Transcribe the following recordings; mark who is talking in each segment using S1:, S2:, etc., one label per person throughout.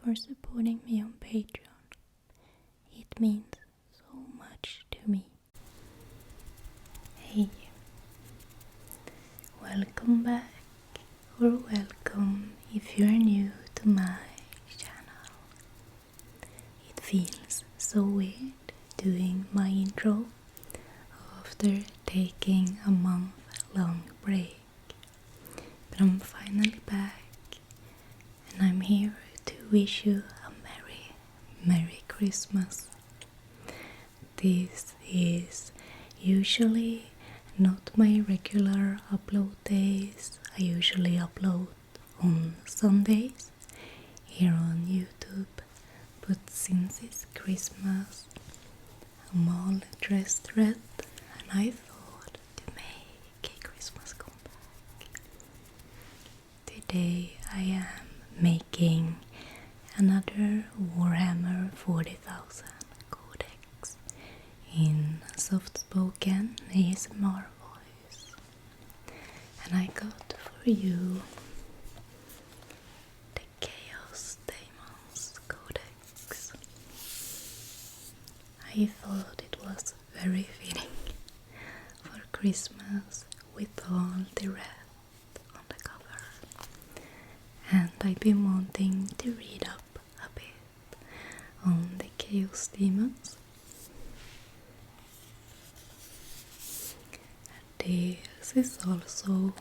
S1: for supporting me on Patreon. It means so much to me. Hey, welcome back, or welcome if you're new to my channel. It feels so weird doing my intro after taking a month-long break, but I'm finally back and I'm here to wish you a Merry Christmas. This is usually not my regular upload days. I usually upload on Sundays here on YouTube, but since it's Christmas, I'm all dressed red and I thought to make a Christmas comeback. Today I am making another Warhammer 40,000 Codex in soft-spoken ASMR voice, and I got for you the Chaos Daemons Codex. I thought it was very fitting for Christmas with all the red on the cover, and I've been wanting to read up a bit on the Chaos Daemons. This is also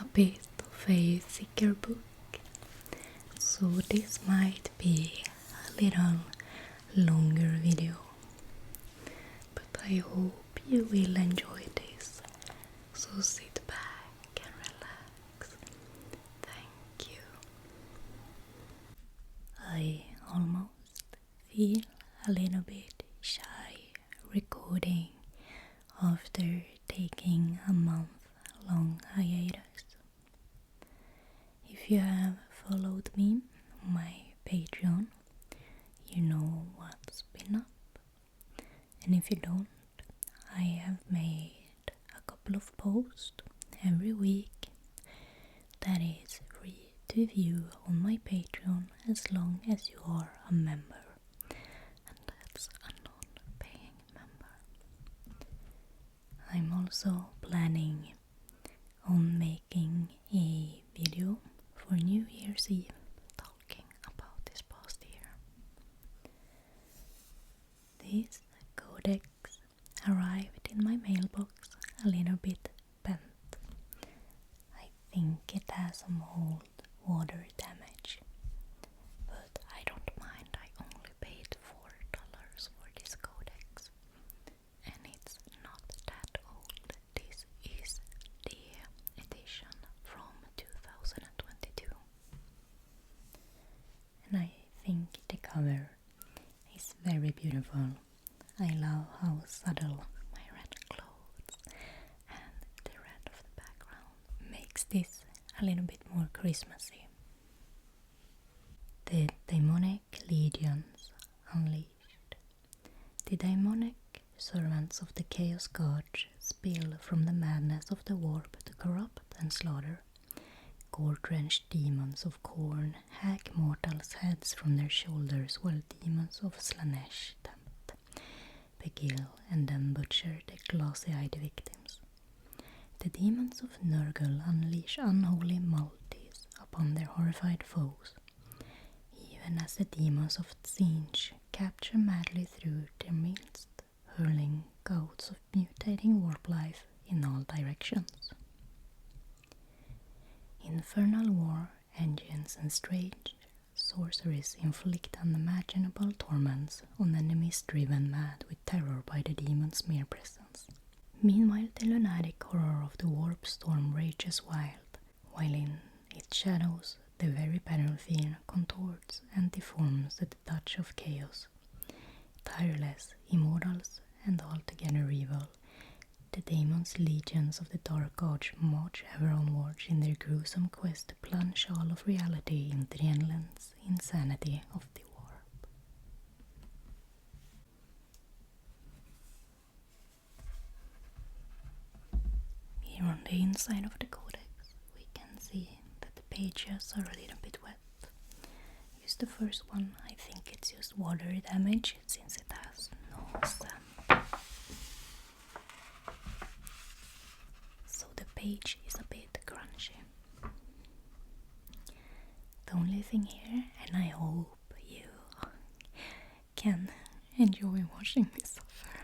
S1: a bit of a thicker book, so this might be a little longer video, but I hope you will enjoy this, so sit back and relax. Thank you. I almost feel a little bit shy recording after taking a month-long hiatus. If you have followed me on my Patreon, you know what's been up, and if you don't, I have made a couple of posts every week that is free to view on my Patreon as long as you are a member, and that's a non-paying member. I'm also planning on making a video for New Year's Eve talking about this past year. This codex arrived in my mailbox a little bit bent. I think it has some old water damage, but I don't mind. I only paid $4 for this codex, and it's not that old. This is the edition from 2022, and I think the cover is very beautiful. I love how subtle my red clothes and the red of the background makes this a little bit more Christmassy. The Daemonic Legions Unleashed. The daemonic servants of the Chaos Gods spill from the madness of the warp to corrupt and slaughter. Gore-drenched demons of Khorne hack mortals' heads from their shoulders, while demons of Slaanesh tempt, beguile, and then butcher their glassy-eyed victims. The demons of Nurgle unleash unholy multis upon their horrified foes, even as the demons of Tzeentch capture madly through their midst, hurling gouts of mutating warp life in all directions. Infernal war engines and strange sorceries inflict unimaginable torments on enemies driven mad with terror by the demon's mere presence. Meanwhile, the lunatic horror of the warp storm rages wild, while in its shadows the very battlefield contorts and deforms at the touch of chaos. Tireless, immortals, and altogether evil, the Daemons legions of the Dark Gods march ever onwards in their gruesome quest to plunge all of reality into the endless insanity of the warp. Here on the inside of the codex, we can see that the pages are a little bit wet. You the first one, I think it's just water damage since it has no scent. So the page is a bit crunchy. The only thing here, and I hope you can enjoy watching me suffer,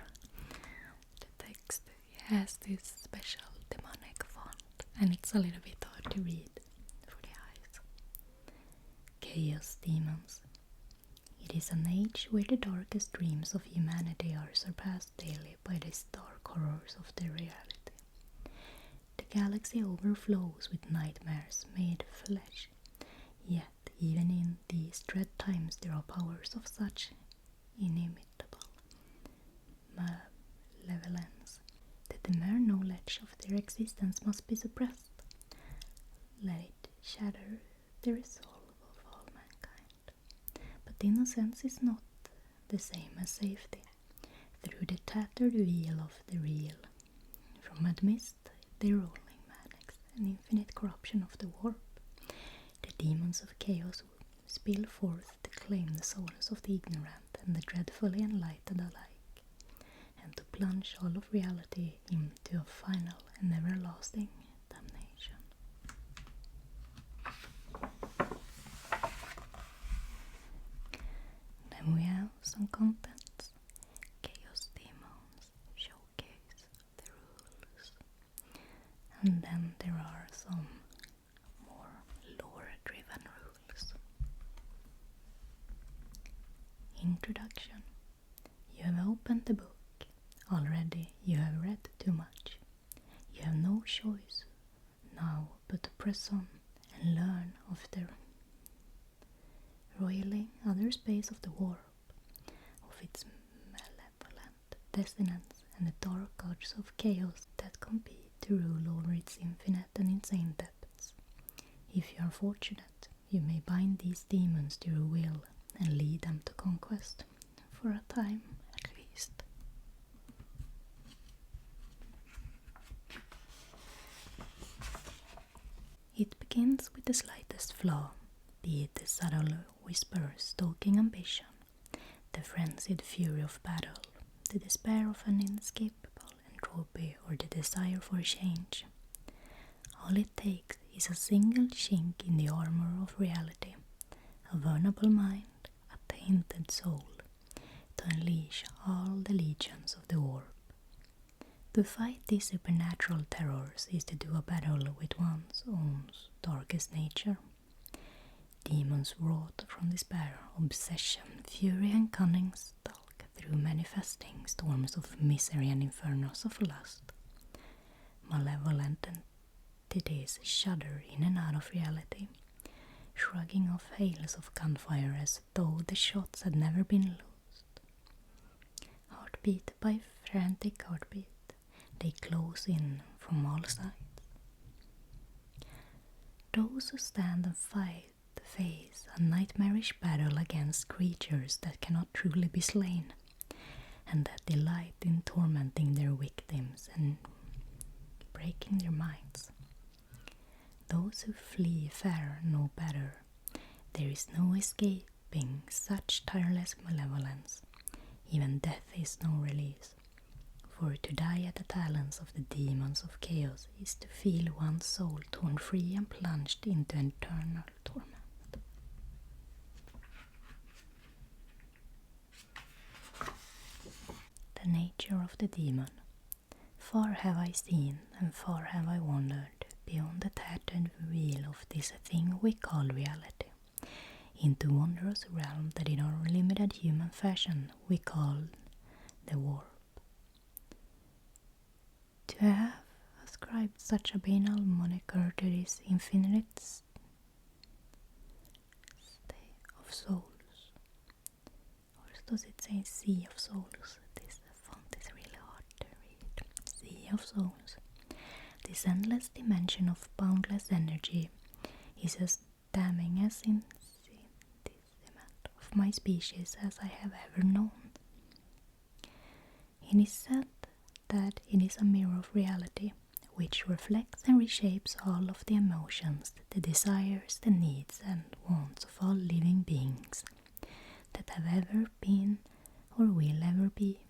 S1: the text has this special demonic font and it's a little bit hard to read for the eyes. Chaos Daemons. It is an age where the darkest dreams of humanity are surpassed daily by the dark horrors of the reality. The galaxy overflows with nightmares made flesh, yet even in these dread times there are powers of such inimitable malevolence that the mere knowledge of their existence must be suppressed. Let it shatter the resolve of all mankind. But innocence is not the same as safety. Through the tattered veil of the real, from amidst the rolling manics and infinite corruption of the warp, the demons of chaos spill forth to claim the souls of the ignorant and the dreadfully enlightened alike, and to plunge all of reality into a final and everlasting damnation. Then we have some contents. Chaos Daemons showcase the rules. And then there are some more lore-driven rules. Introduction. You have opened the book. Already you have read too much. You have no choice now but to press on and learn of the roiling other space of the warp, of its malevolent descendants and the dark gods of chaos that compete to rule over its infinite and insane depths. If you are fortunate, you may bind these demons to your will and lead them to conquest, for a time at least. It begins with the slightest flaw, be it the subtle whisper stoking ambition, the frenzied fury of battle, the despair of an inescapable entropy, or the desire for change. All it takes is a single chink in the armor of reality, a vulnerable mind, a tainted soul, to unleash all the legions of the warp. To fight these supernatural terrors is to do a battle with one's own darkest nature. Demons wrought from despair, obsession, fury and cunning stalk through manifesting storms of misery and infernos of lust. Malevolent entities shudder in and out of reality, shrugging off hails of gunfire as though the shots had never been loosed. Heartbeat by frantic heartbeat, they close in from all sides. Those who stand and fight face a nightmarish battle against creatures that cannot truly be slain, and that delight in tormenting their victims and breaking their minds. Those who flee fare no better. There is no escaping such tireless malevolence. Even death is no release. For to die at the talons of the demons of chaos is to feel one's soul torn free and plunged into eternal torment. The nature of the demon. Far have I seen and far have I wandered beyond the tattered veil of this thing we call reality, into wondrous realm that in our limited human fashion we call the warp. To have ascribed such a banal moniker to this infinite state of souls, or does it say sea of souls? This font is really hard to read. Sea of souls. This endless dimension of boundless energy is as damning as indictment of my species as I have ever known. It is said that it is a mirror of reality, which reflects and reshapes all of the emotions, the desires, the needs and wants of all living beings have ever been or will ever be.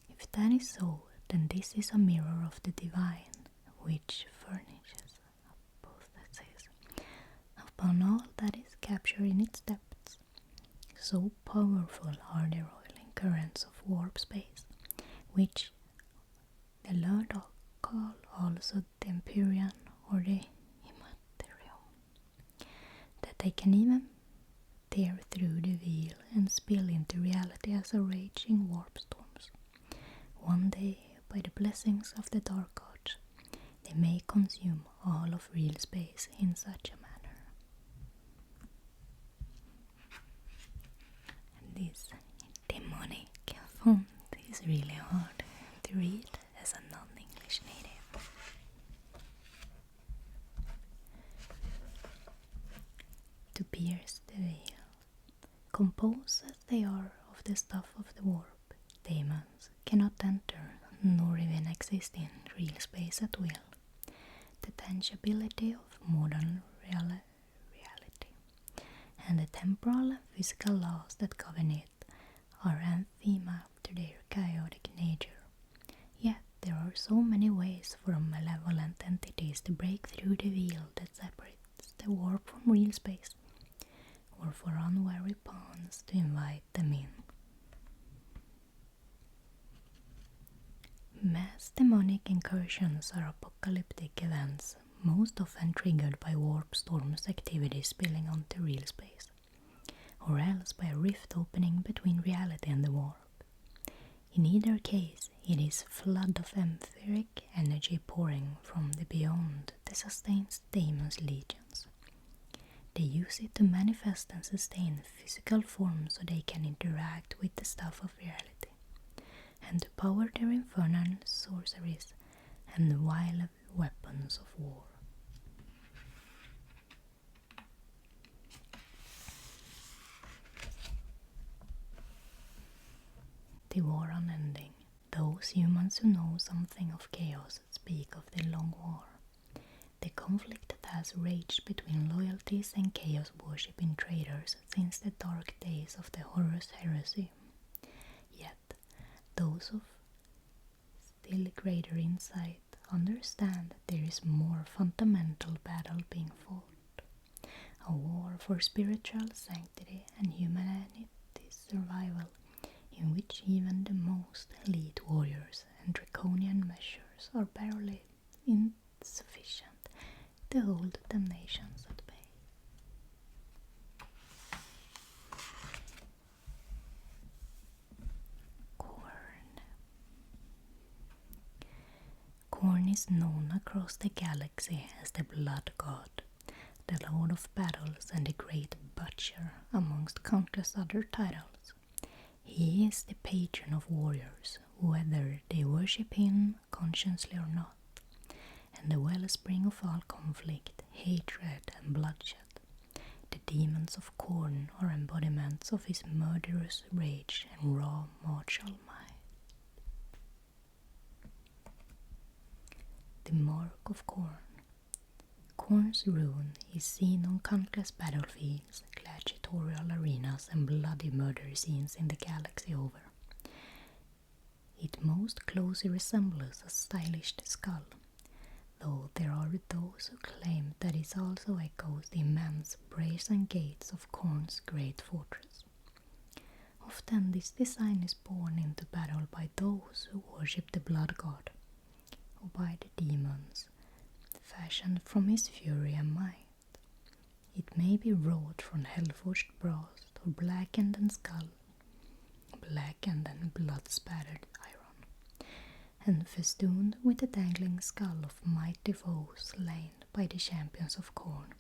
S1: If that is so, then this is a mirror of the divine, which furnishes hypothesis upon all that is captured in its depths. So powerful are the roiling currents of warp space, which the learned call also the Empyrean or the Immaterium, that they can even tear through the veil and spill into reality as a raging warp storms. One day, by the blessings of the Dark Gods, they may consume all of real space in such a manner. And this demonic font is really hard to read as a non-English native. To pierce the veil, composed as they are of the stuff of the warp, demons cannot enter nor even exist in real space at will. The tangibility of modern reality and the temporal and physical laws that govern it are anathema to their chaotic nature. Yet there are so many ways for malevolent entities to break through the veil that separates the warp from real space, or for unwary pawns to invite them in. Mass demonic incursions are apocalyptic events, most often triggered by warp storms activity spilling onto real space, or else by a rift opening between reality and the warp. In either case, it is flood of etheric energy pouring from the beyond that sustains Daemons' legions. They use it to manifest and sustain physical form so they can interact with the stuff of reality, and to power their infernal sorceries and vile weapons of war. The war unending. Those humans who know something of chaos speak of the long war, the conflict that has raged between loyalties and chaos worshipping traitors since the dark days of the Horus heresy. Yet, those of still greater insight understand that there is more fundamental battle being fought, a war for spiritual sanctity and humanity's survival, in which even the most elite warriors and draconian measures are barely insufficient to hold the nations at bay. Khorne. Khorne is known across the galaxy as the Blood God, the Lord of Battles and the Great Butcher, amongst countless other titles. He is the patron of warriors, whether they worship him consciously or not, and the wellspring of all conflict, hatred and bloodshed. The demons of Khorne are embodiments of his murderous rage and raw martial might. The Mark of Khorne. Khorne's rune is seen on countless battlefields, gladiatorial arenas and bloody murder scenes in the galaxy over. It most closely resembles a stylish skull, though there are those who claim that it also echoes the immense brazen gates of Khorne's great fortress. Often this design is born into battle by those who worship the Blood God, or by the demons, fashioned from his fury and might. It may be wrought from hell-forged brass or blackened and blood-spattered iron, and festooned with the dangling skull of mighty foes slain by the champions of Khorne.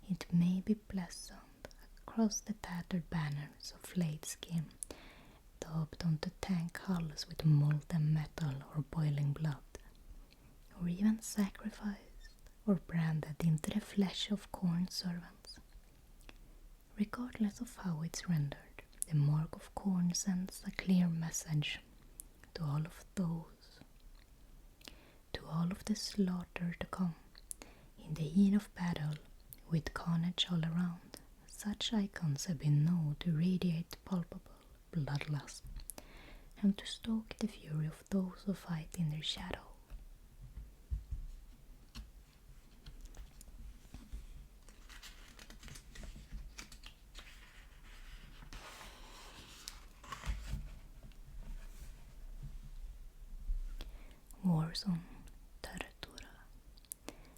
S1: It may be blazoned across the tattered banners of flayed skin, daubed onto tank hulls with molten metal or boiling blood, or even sacrificed or branded into the flesh of Khorne's servants. Regardless of how it's rendered, the Mark of Khorne sends a clear message to all of the slaughter to come, in the heat of battle, with carnage all around. such icons have been known to radiate palpable bloodlust and to stoke the fury of those who fight in their shadow. Warzone, Taratura.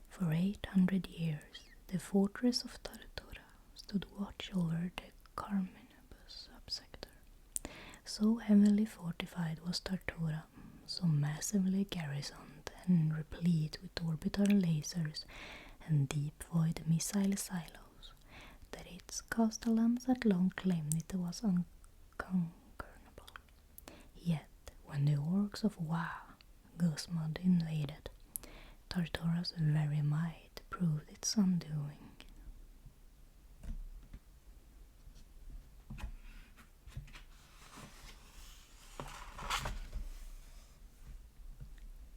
S1: For 800 years, the fortress of Taratura stood watch over the Carminibus subsector. So heavily fortified was Tartura, so massively garrisoned and replete with orbital lasers and deep void missile silos, that its castellans had long claimed it was unconquerable. Yet, when the orcs of Gusmod invaded, Tartura's very might proved its undoing.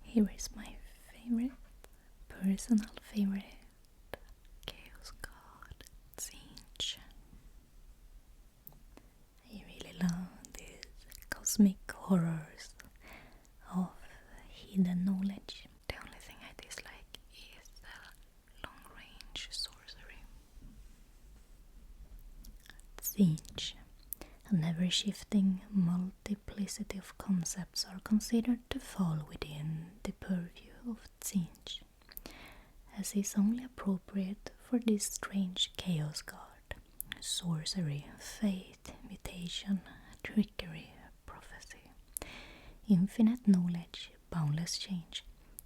S1: Here is my personal favorite Chaos God, Tzeentch. I really love these cosmic horrors of hidden knowledge. The only thing I dislike is the long-range sorcery. Tzeentch. A never-shifting multiplicity of concepts are considered to fall within the purview of Tzeentch, as is only appropriate for this strange chaos god. Sorcery, fate, mutation, trickery, prophecy, infinite knowledge, boundless change.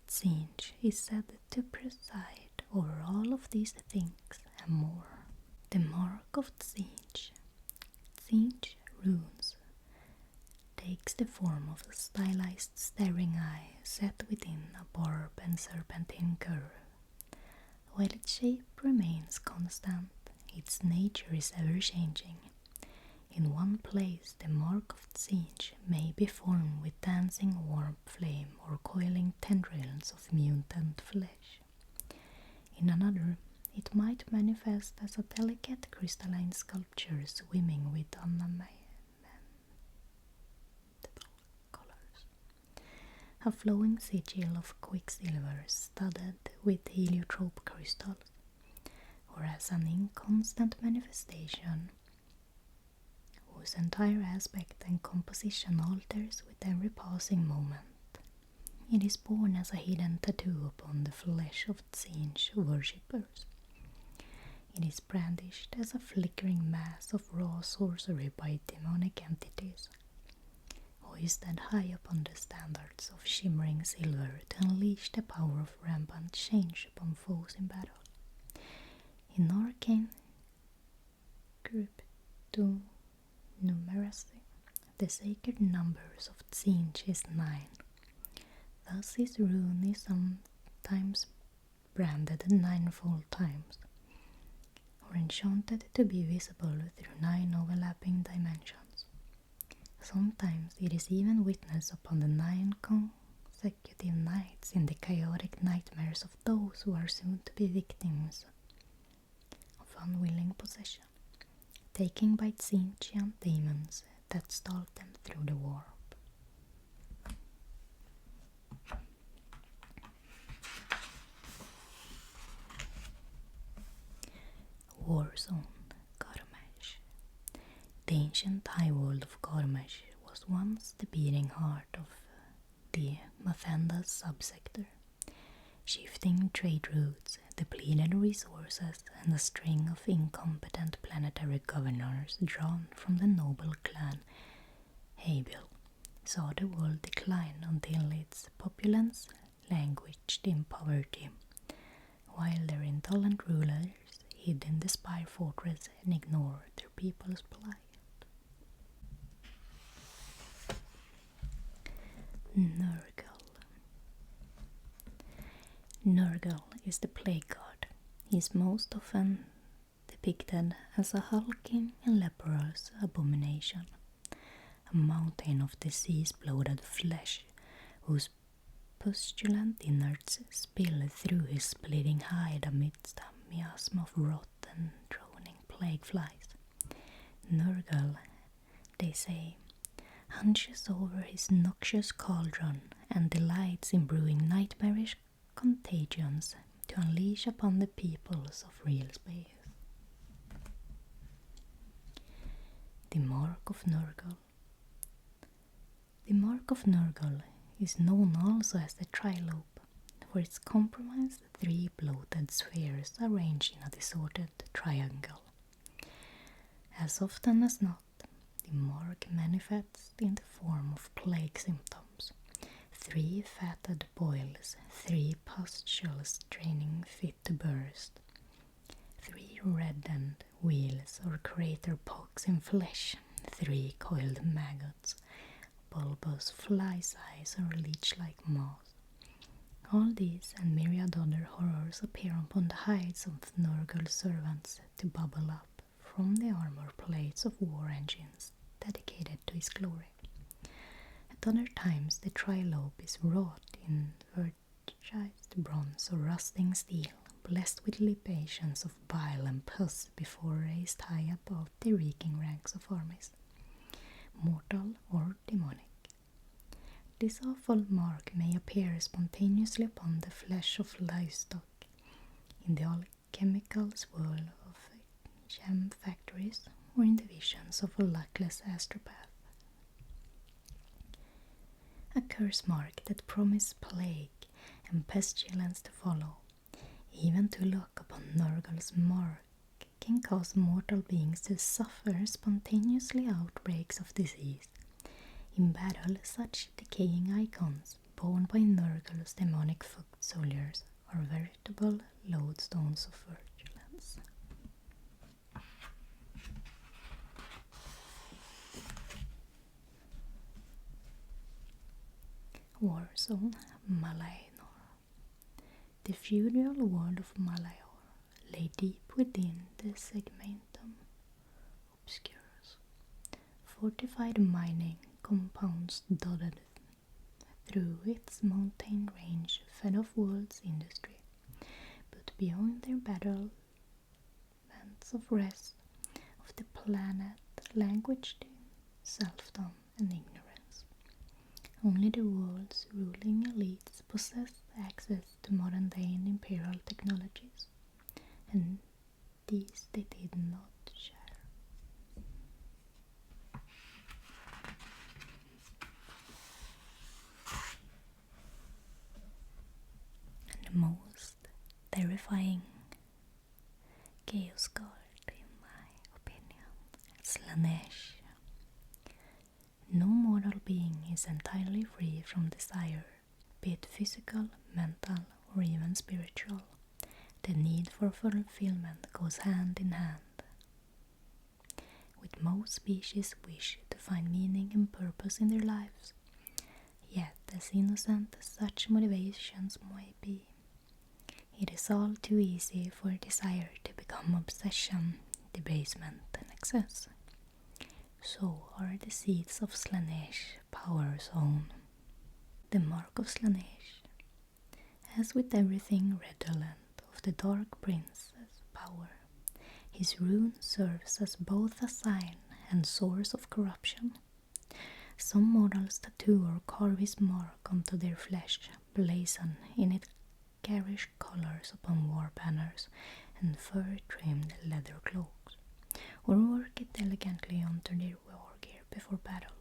S1: Tzeentch is said to preside over all of these things and more. The mark of Tzeentch. Tzeentch runes takes the form of a stylized staring eye set within a barb and serpentine curve. While its shape remains constant, its nature is ever-changing. In one place the mark of Tzeentch may be formed with dancing warm flame or coiling tendrils of mutant flesh. In another, it might manifest as a delicate crystalline sculpture swimming with unimaginable colors. A flowing sigil of quicksilver studded with heliotrope crystals, or as an inconstant manifestation whose entire aspect and composition alters with every passing moment. It is born as a hidden tattoo upon the flesh of Tzeentch worshippers. It is brandished as a flickering mass of raw sorcery by demonic entities, hoisted high upon the standards of shimmering silver to unleash the power of rampant change upon foes in battle. In arcane cryptonumeracy, the sacred numbers of Tzeentch is 9. Thus his rune is sometimes branded 9-fold times, or enchanted to be visible through 9 overlapping dimensions. Sometimes it is even witnessed upon the 9 consecutive nights in the chaotic nightmares of those who are soon to be victims of unwilling possession, taken by Tzeentchian demons that stalk them through the warp. Warzone, Khorne. The ancient high world of Khorne was once the beating heart of the Mafenda's subsector. Shifting trade routes, depleted resources, and a string of incompetent planetary governors drawn from the noble clan Habil saw the world decline until its populace languished in poverty, while their intolerant rulers hid in the spire fortress and ignored their people's plight. Nurgle is the plague god. He is most often depicted as a hulking and leprous abomination, a mountain of disease-bloated flesh whose pustulant innards spill through his splitting hide amidst a miasma of rot and droning plague flies. Nurgle, they say, hunches over his noxious cauldron and delights in brewing nightmarish contagions to unleash upon the peoples of real space. The Mark of Nurgle. The Mark of Nurgle is known also as the Trilobe, for its comprised 3 bloated spheres arranged in a distorted triangle. As often as not, the mark manifests in the form of plague symptoms: 3 fatted boils, 3 pustules draining fit to burst, 3 reddened wheals or crater pox in flesh, 3 coiled maggots, bulbous flies' eyes or leech-like moths. All these and myriad other horrors appear upon the hides of Nurgle servants to bubble up from the armor plates of war engines dedicated to his glory. At other times the Trilobe is wrought in virgized bronze or rusting steel, blessed with libations of bile and pus before raised high above the reeking ranks of armies, mortal or demonic. This awful mark may appear spontaneously upon the flesh of livestock, in the alchemical swirl of gem factories, or in the visions of a luckless astropath. A curse mark that promised plague and pestilence to follow. Even to look upon Nurgle's mark can cause mortal beings to suffer spontaneously outbreaks of disease. In battle, such decaying icons, borne by Nurgle's demonic foot soldiers, are veritable lodestones of vigilance. Warzone Malaenor. The feudal world of Malaor lay deep within the segmentum obscurus. Fortified mining compounds dotted through its mountain range fed off world's industry, but beyond their battlements of rest of the planet languished in selfdom and ignorance. Only the world's ruling elites possessed access to modern-day and imperial technologies, and these they did not share. And the most terrifying Chaos God, in my opinion, Slaanesh. No mortal being is entirely free from desire, be it physical, mental, or even spiritual. The need for fulfillment goes hand in hand. With most species wish to find meaning and purpose in their lives, yet as innocent as such motivations might be, it is all too easy for desire to become obsession, debasement, and excess. So are the seeds of Slaanesh power's own. The mark of Slaanesh, as with everything redolent of the Dark Prince's power, his rune serves as both a sign and source of corruption. Some mortals tattoo or carve his mark onto their flesh, blazon in its garish colors upon war banners and fur-trimmed leather cloaks, or work it elegantly onto their wargear before battle.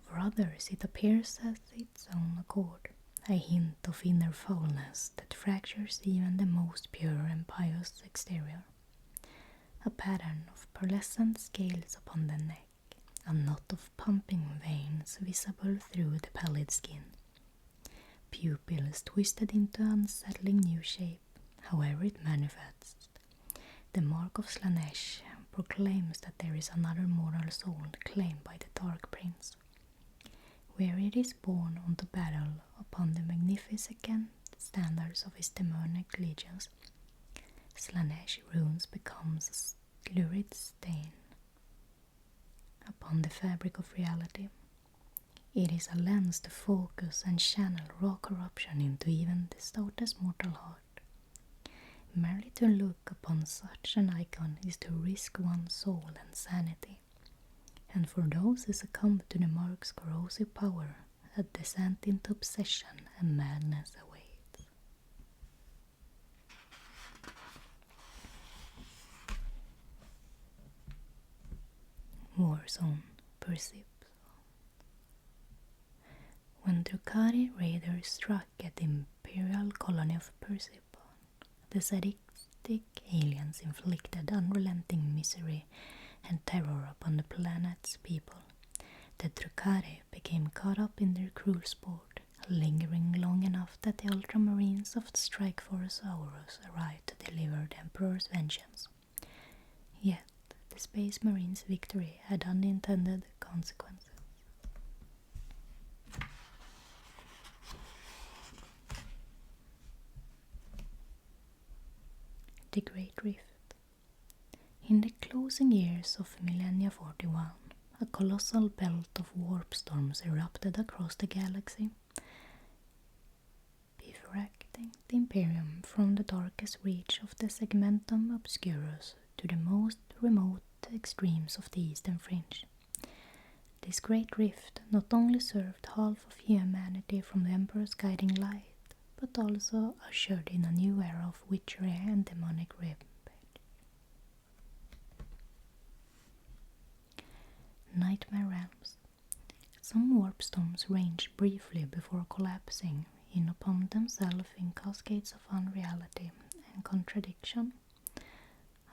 S1: For others it appears as its own accord, a hint of inner foulness that fractures even the most pure and pious exterior. A pattern of pearlescent scales upon the neck, a knot of pumping veins visible through the pallid skin, pupils twisted into unsettling new shape, however it manifests. The mark of Slaanesh proclaims that there is another mortal soul claimed by the Dark Prince. Where it is born onto battle upon the magnificent standards of his demonic legions, Slaanesh runes becomes a lurid stain upon the fabric of reality. It is a lens to focus and channel raw corruption into even the stoutest mortal heart. Merely to look upon such an icon is to risk one's soul and sanity, and for those who succumb to the mark's corrosive power, a descent into obsession and madness awaits. Warzone Persephone. When Drukari raiders struck at the imperial colony of Persephone, the sadistic aliens inflicted unrelenting misery and terror upon the planet's people. The Drukari became caught up in their cruel sport, lingering long enough that the ultramarines of the strike force Aurus arrived to deliver the Emperor's vengeance. Yet, the Space Marines' victory had unintended consequences. The Great Rift. In the closing years of Millennia 41, a colossal belt of warp storms erupted across the galaxy, bifurcating the Imperium from the darkest reach of the Segmentum Obscurus to the most remote extremes of the Eastern Fringe. This great rift not only served half of humanity from the Emperor's guiding light, but also ushered in a new era of witchery and demonic rampage. Nightmare Realms. Some warp storms range briefly before collapsing in upon themselves in cascades of unreality and contradiction.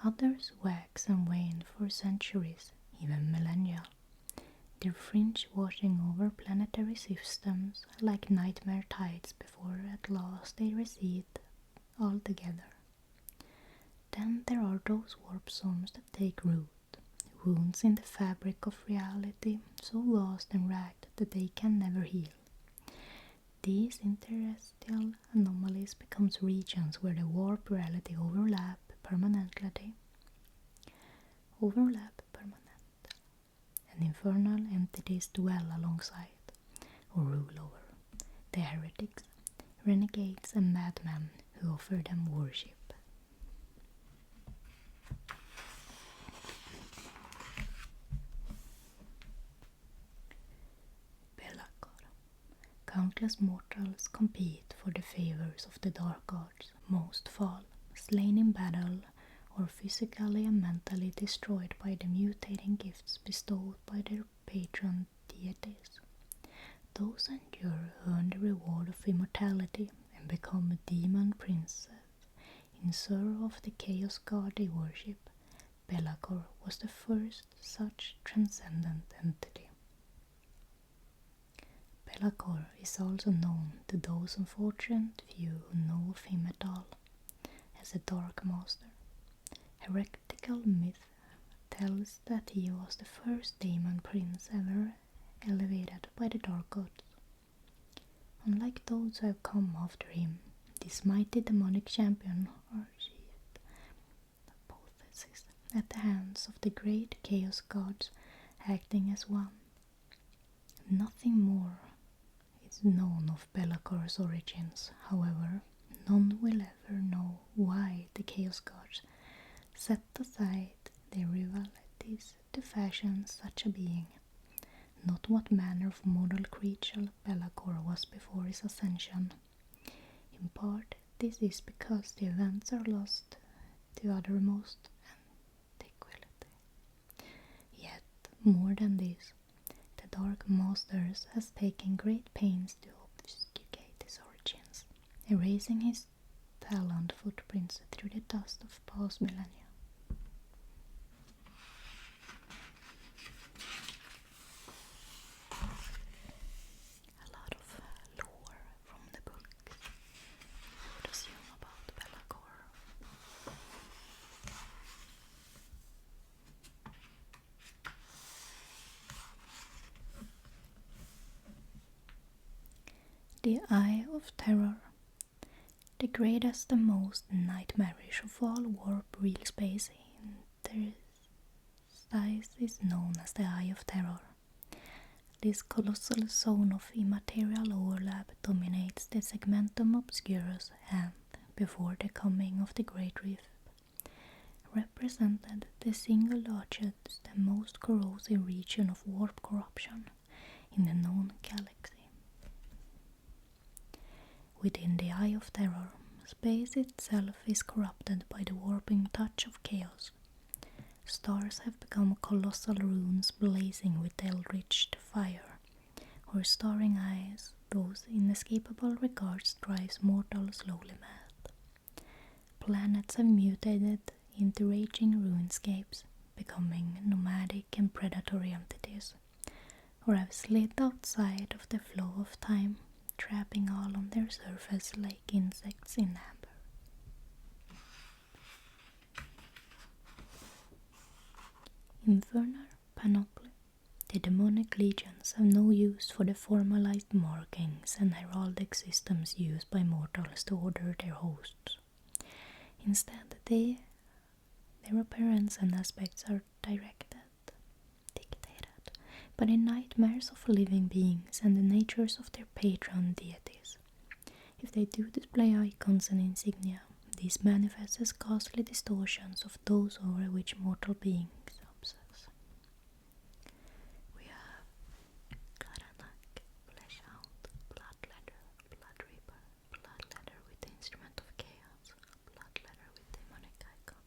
S1: Others wax and wane for centuries, even millennia, their fringe washing over planetary systems like nightmare tides before at last they recede altogether. Then there are those warp storms that take root, wounds in the fabric of reality so vast and ragged that they can never heal. These interstellar anomalies become regions where the warp reality overlap permanently, and infernal entities dwell alongside or rule over the heretics, renegades and madmen who offer them worship. Countless mortals compete for the favors of the Dark Gods. Most fall, slain in battle, or physically and mentally destroyed by the mutating gifts bestowed by their patron deities. Those endure earn the reward of immortality and become demon princes. In serve of the chaos god they worship, Be'lakor was the first such transcendent entity. Be'lakor is also known to those unfortunate few who know of him at all as a Dark Master. Heretical myth tells that he was the first demon prince ever elevated by the Dark Gods. Unlike those who have come after him, this mighty demonic champion achieved apotheosis at the hands of the great chaos gods acting as one. Nothing more is known of Be'lakor's origins, however. None will ever know why the chaos gods set aside their rivalities to fashion such a being, not what manner of mortal creature Be'lakor was before his ascension. In part, this is because the events are lost to uttermost antiquity. Yet, more than this, the Dark Masters has taken great pains to obfuscate his origins, erasing his talent footprints through the dust of past millennia. A lot of lore from the book. What does you know about Be'lakor? The Eye of Terror. The greatest and most nightmarish of all warp real space interstices is known as the Eye of Terror. This colossal zone of immaterial overlap dominates the Segmentum Obscurus and, before the coming of the Great Rift, represented the single largest and most corrosive region of warp corruption in the known galaxy. Within the Eye of Terror, space itself is corrupted by the warping touch of chaos. Stars have become colossal runes blazing with eldritch fire, or staring eyes those inescapable regards drives mortals slowly mad. Planets have mutated into raging runescapes, becoming nomadic and predatory entities, or have slid outside of the flow of time, trapping all on their surface like insects in amber. Infernal Panoply. The demonic legions have no use for the formalized markings and heraldic systems used by mortals to order their hosts. Instead, their appearance and aspects are dictated by the nightmares of living beings and the natures of their patron deities. If they do display icons and insignia, these manifest as ghastly distortions of those over which mortal beings obsess. We have Garanak, Fleshhound, Bloodletter, Bloodreaper, Bloodletter with the Instrument of Chaos, Bloodletter with Daemonic Icon,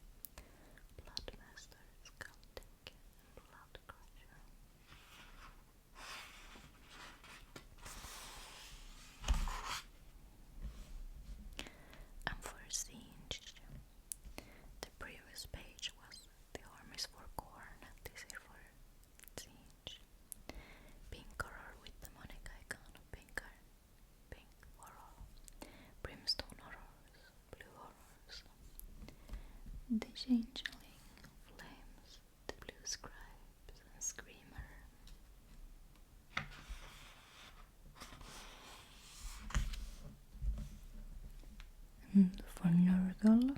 S1: Bloodmaster, Sculptic, and Bloodcrusher. And for Tzeentch, the previous page was the armies for Khorne, this is for Tzeentch. Pink horror with Demonic Icon, pink horror, brimstone horrors, blue horrors, the changeling, flames, the blue scribes, and screamer. And for Nurgle,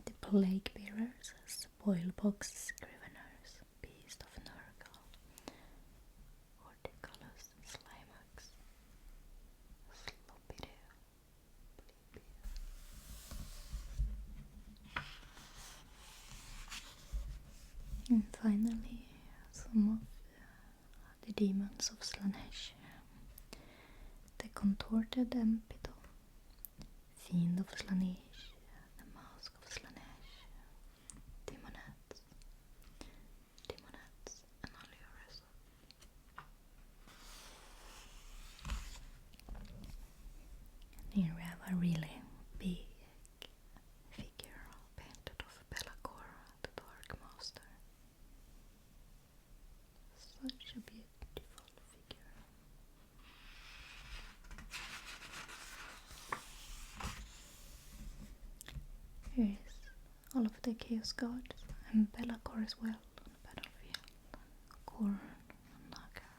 S1: the plague bearers, spoilbox scriveners, beast of Nurgle, horticulous slimax, slopideo, blipio. And finally, some of the demons of Slaanesh. The contorted Empito, Fiend of Slaanesh, the Mask of Slaanesh, Demonettes, and Allures. Here we have a really big figure painted of Be'lakor, the Dark Master. Such a beautiful figure. Here is all of the Chaos Gods and Be'lakor as well on the battlefield. Khorne, Nagar,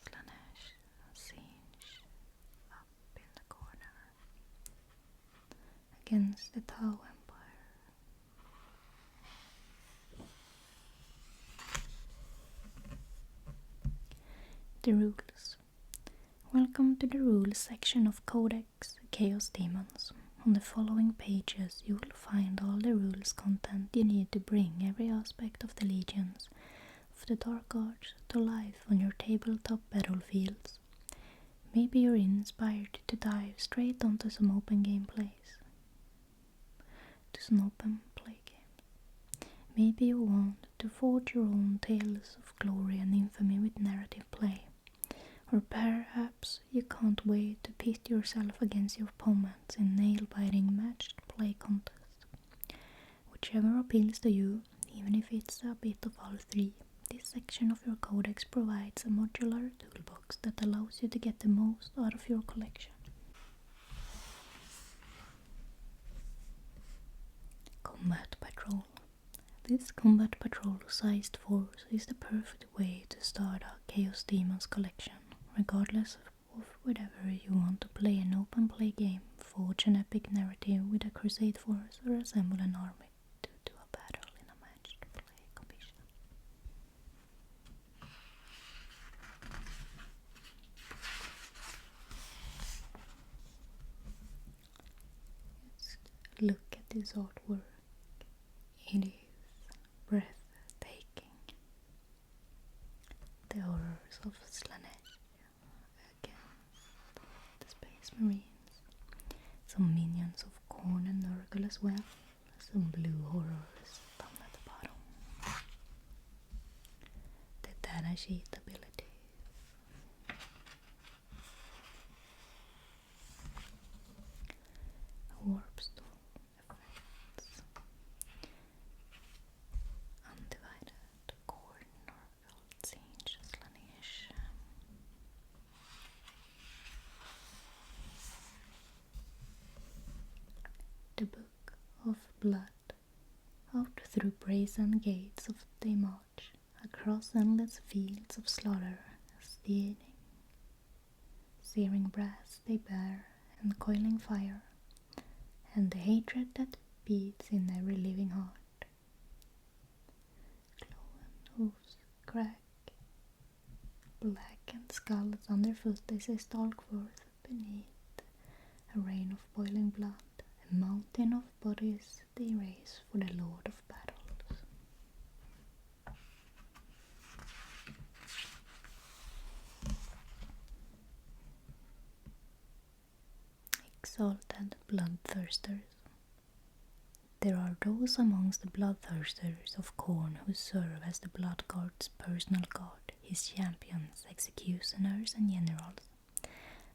S1: Slaanesh, Tzeentch, up in the corner against the Tau Empire. The rules. Welcome to the rules section of Codex Chaos Daemons. On the following pages you will find all the rules content you need to bring every aspect of the legions of the Dark Arts to life on your tabletop battlefields. Maybe you're inspired to dive straight onto some open games. Maybe you want to forge your own tales of glory and infamy with narrative play. Or perhaps you can't wait to pit yourself against your opponents in nail-biting matched play contests. Whichever appeals to you, even if it's a bit of all three, this section of your codex provides a modular toolbox that allows you to get the most out of your collection. Combat Patrol. This Combat Patrol-sized force is the perfect way to start a Chaos Daemons collection. Regardless of whether you want to play an open play game, forge an epic narrative with a crusade force, or assemble an army to do a battle in a matched play commission. look at this artwork. It is breathtaking. The horrors of Slaanesh against the Space Marines. Some minions of Khorne and Nurgle as well. Some blue horrors down at the bottom. The Datasheet abilities. Warp storm effects. Undivided Khorne, Nurgle, Tzeentch, Slaanesh. The Book of Blood. Out through brazen gates of Daemons, across endless fields of slaughter, searing brass they bear, and coiling fire, and the hatred that beats in every living heart. Cloven hooves crack, blackened skulls underfoot as they stalk forth beneath a rain of boiling blood, a mountain of bodies they raise for the Lord of Battles. Exalted bloodthirsters. There are those amongst the bloodthirsters of Khorne who serve as the blood god's personal guard, his champions, executioners and generals.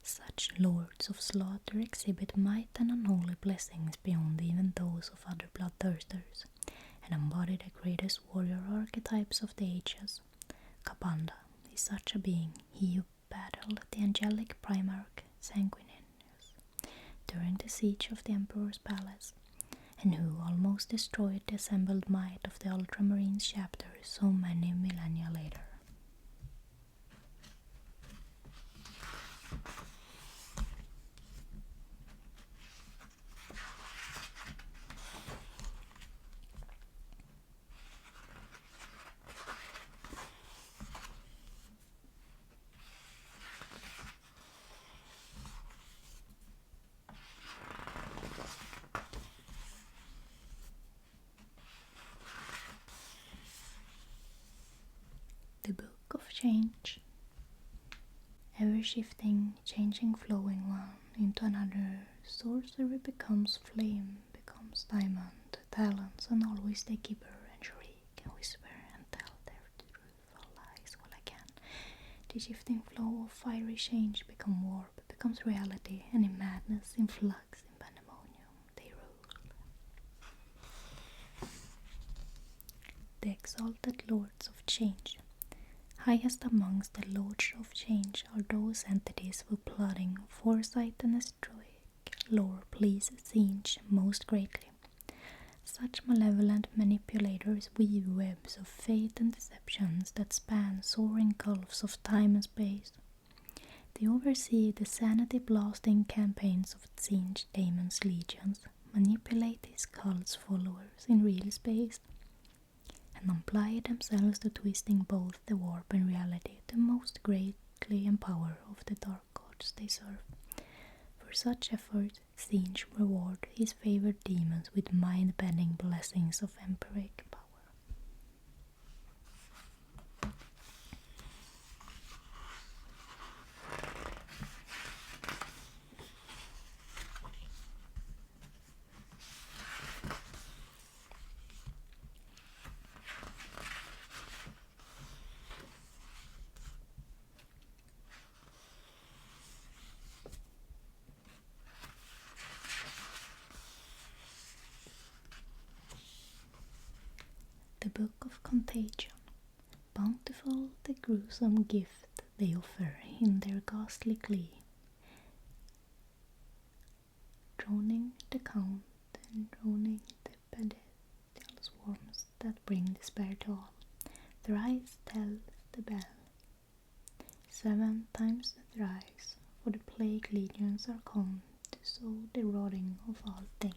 S1: Such lords of slaughter exhibit might and unholy blessings beyond even those of other bloodthirsters, and embody the greatest warrior archetypes of the ages. Kabanda is such a being, he who battled the angelic primarch Sanguinius during the siege of the Emperor's palace, and who almost destroyed the assembled might of the Ultramarines chapter so many millennia later. The Book of Change. Ever-shifting, changing, flowing one into another, sorcery becomes flame, becomes diamond, talents, and always the keeper, and shriek, and whisper, and tell their truthful lies while I can. The shifting flow of fiery change become warp, becomes reality, and in madness, in flux, in pandemonium, they rule. The exalted lords of change. Highest amongst the lords of change are those entities who plotting, foresight and astrologic lore please Tzeentch most greatly. Such malevolent manipulators weave webs of fate and deceptions that span soaring gulfs of time and space. They oversee the sanity-blasting campaigns of Tzeentch Daemons legions, manipulate his cult's followers in real space, and apply themselves to twisting both the warp and reality to most greatly empower of the dark gods they serve. For such efforts, Tzeentch reward his favored demons with mind-bending blessings of empiric power. The Book of Contagion. Bountiful the gruesome gift they offer in their ghastly glee, droning the count and droning the bestial swarms that bring despair to all. Thrice tell the bell, 7 times thrice, for the plague legions are come to sow the rotting of all things.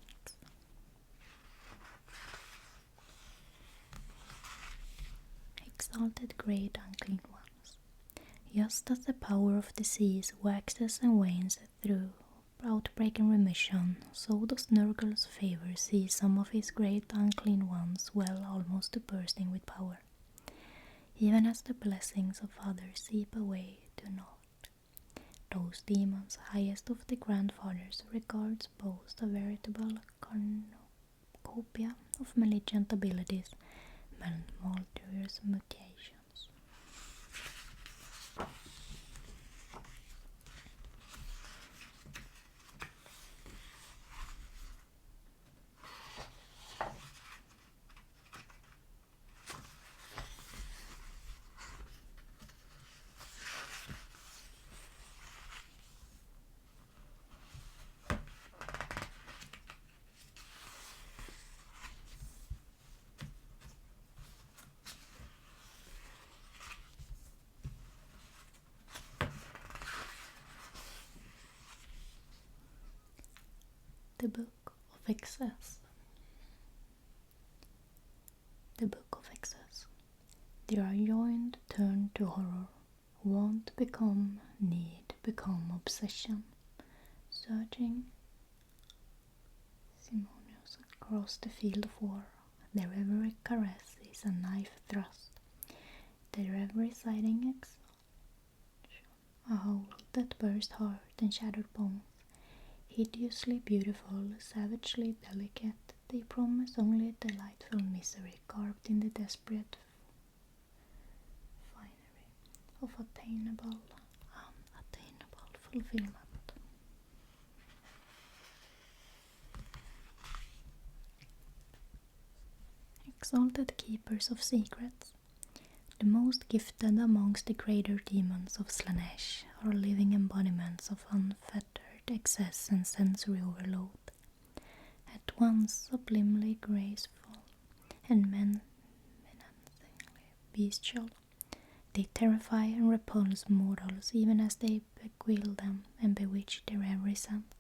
S1: Exalted great unclean ones. Just as the power of disease waxes and wanes through outbreak and remission, so does Nurgle's favor see some of his great unclean ones well almost to bursting with power, even as the blessings of others seep away to naught. Those demons, highest of the grandfathers, regards boast a veritable cornucopia of malignant abilities and multiverse mutations. The Book of Excess. The Book of Excess. They are joined, turned to horror. Want become need, become obsession. Surging simonious across the field of war. Their every caress is a knife thrust. Their every siding exhaustion, a hole that burst heart and shattered bones. Hideously beautiful, savagely delicate, they promise only delightful misery carved in the desperate finery of unattainable fulfillment. Exalted keepers of secrets, the most gifted amongst the greater demons of Slaanesh are living embodiments of unfettered excess and sensory overload, at once sublimely graceful and menacingly bestial. They terrify and repulse mortals even as they beguile them and bewitch their every sense.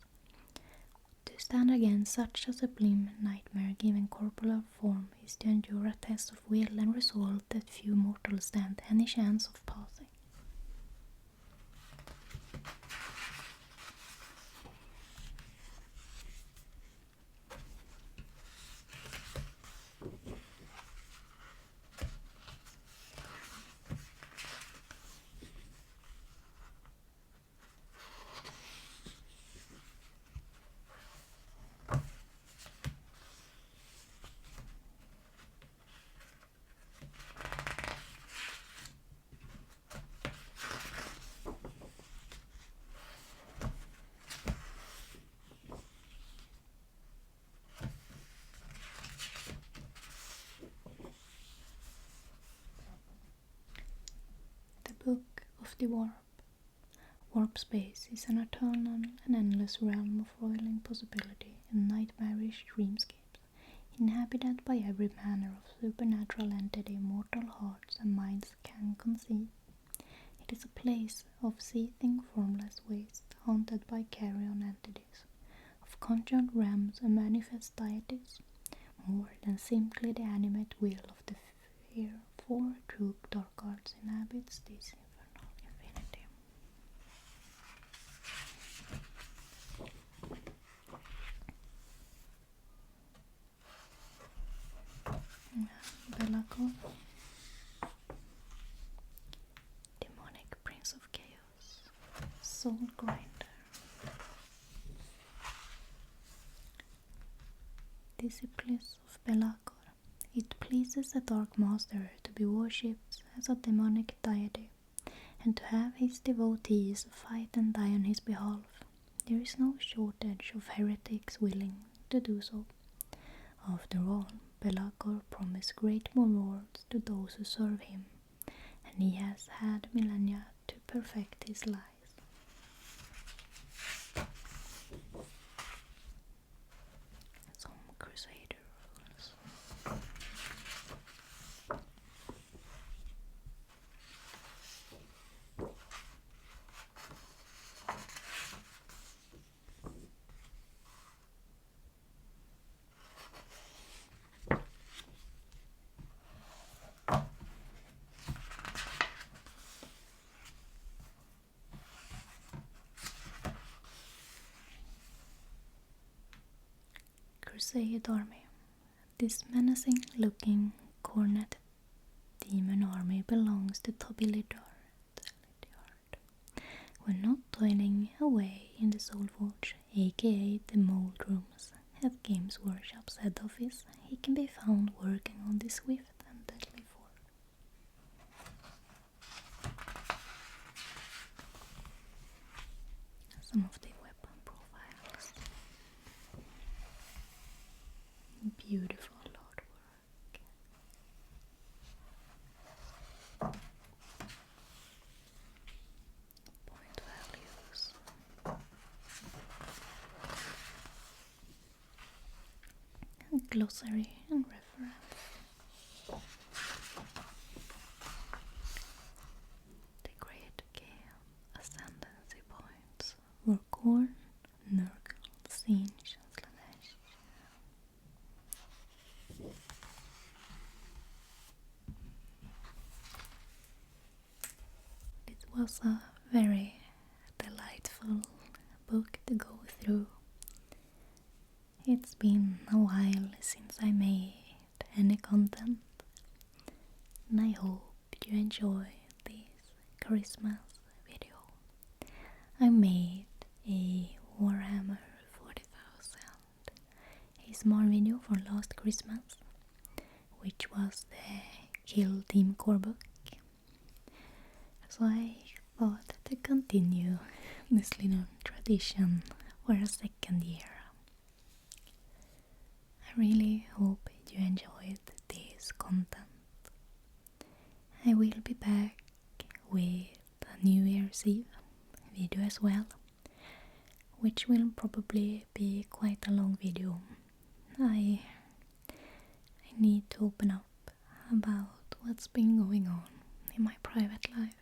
S1: To stand against such a sublime nightmare-giving corporeal form is to endure a test of will and resolve that few mortals stand any chance of passing. Book of the Warp. Warp space is an eternal and endless realm of roiling possibility and nightmarish dreamscapes, inhabited by every manner of supernatural entity mortal hearts and minds can conceive. It is a place of seething formless waste, haunted by carrion entities, of conjured realms and manifest deities, more than simply the animate will of the fear. Four true dark arts inhabits this infernal infinity. Belakor, Demonic Prince of Chaos, Soul Grinder. Disciples of Belakor. It pleases the Dark Master to be worshipped as a demonic deity, and to have his devotees fight and die on his behalf. There is no shortage of heretics willing to do so. After all, Belakor promised great rewards to those who serve him, and he has had millennia to perfect his lies. Some crusader rules. Crusade army. This menacing looking Khorne demon army belongs to Tobilidar. When not toiling away in the Soul Forge, aka the mold rooms, at Games Workshop's head office, he can be found working on the swift and deadly form. Some of the weapon profiles. Beautiful artwork. Point values. And glossary and reference. The Great Gale Ascendancy points were Khorne, Nurgle, Tzeentch, and Slaanesh. It was a very delightful book to go through. It's been a while since I made any content, and I hope you enjoy this Christmas video. I made a Warhammer 40,000, a small video for last Christmas, which was the Kill Team Core book. So I thought to continue this little tradition for a second year. I really hope you enjoyed this content. I will be back with a New Year's Eve video as well, which will probably be quite a long video. I need to open up about what's been going on in my private life,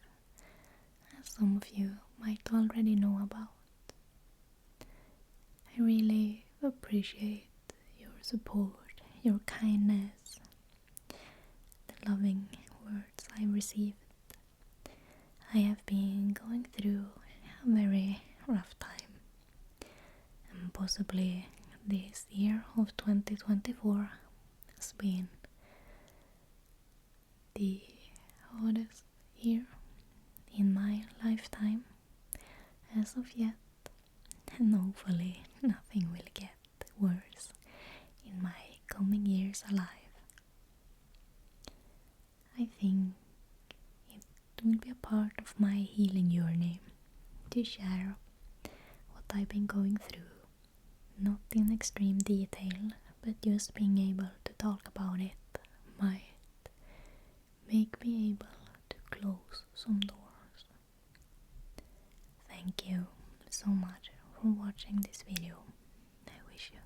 S1: as some of you might already know about. I really appreciate your support, your kindness, the loving words I received. I have been going through a very rough time, and possibly this year of 2024 has been the hardest year in my lifetime as of yet, and hopefully nothing will get worse in my coming years alive. I think it will be a part of my healing journey to share what I've been going through, not in extreme detail, but just being able to talk about it might make me able to close some doors. Thank you so much for watching this video. I wish you